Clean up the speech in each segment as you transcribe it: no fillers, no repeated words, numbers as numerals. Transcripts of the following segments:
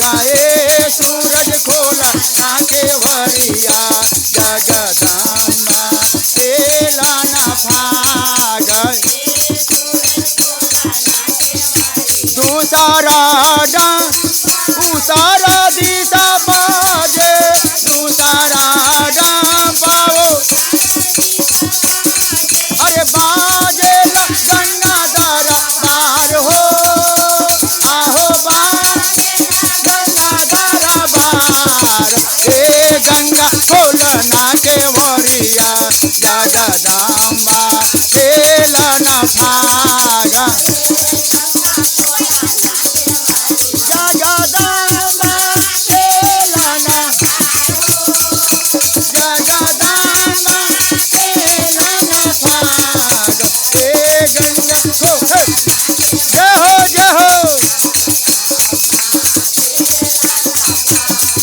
गए सूरज खोला ना केवरिया जगदम्बा केला न भाग दूसरा दिशा बाजे दूसरा पाओ अरे बाजे गंगा दरबार हो आहो गंगा दरबार हे गंगा खोलना केवरिया जगदम्बा केला न भागा जगदम्बा केला न जगदम्बा केला न भाग हे गंगा को जय हो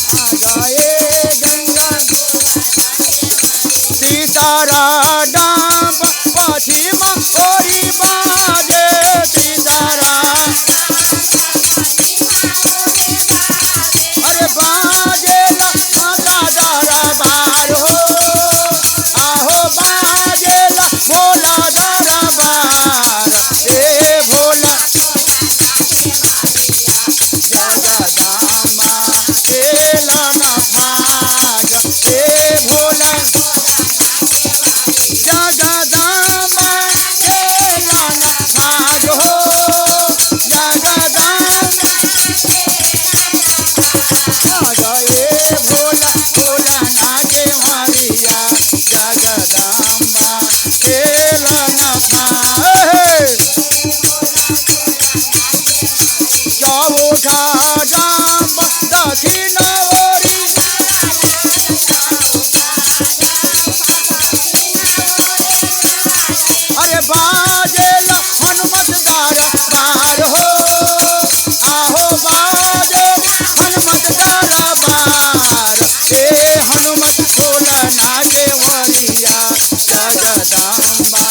गए गंगा तीसरा डांब पश्चिम होरी बाजे तीसरा अरे बाजे माता दरबार हो आहो बाजे भोला दरबार हे भोला जगदम्बा केला न भाग हे भोला जगदम्बा केला न भाग हो जगदम्बा गए भोला भोला नाचे मारिया जगदम्बा केला न भाग चौथा डांब दक्षिण ओरी अरे बाजेला हनुमत दरबार हो आहो बाजेला हनुमत दरबार हे हनुमत खोलना केवरिया जगदम्बा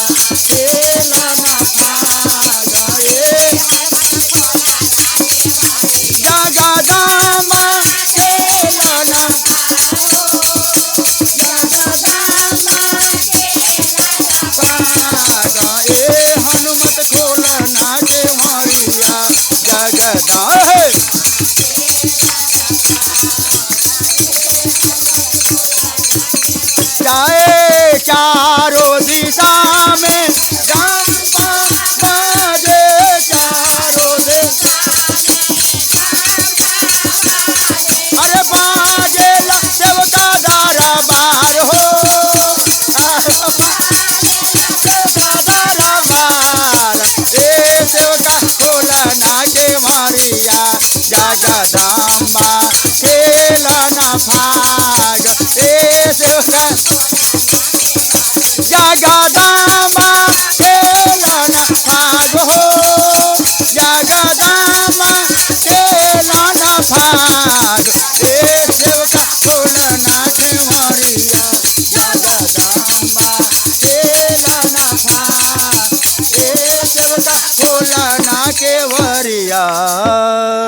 केला न भाग हे जगदम्बा केला न गए हनुमत खोलना केवरिया जगदम्बा जाए चारों दिशा में डंपा बाजे चारों दिशा अरे बाजे देवता दरबार हो दरबार हे सेवका खोलना केवरिया जगदम्बा केला न भाग हे सेवका जगदम्बा केला न भाग हो जगदम्बा केला न भाग हे सेवका खोलना केवरिया जगदम्बा केला न भाग हे सेवका खोलना केवरिया।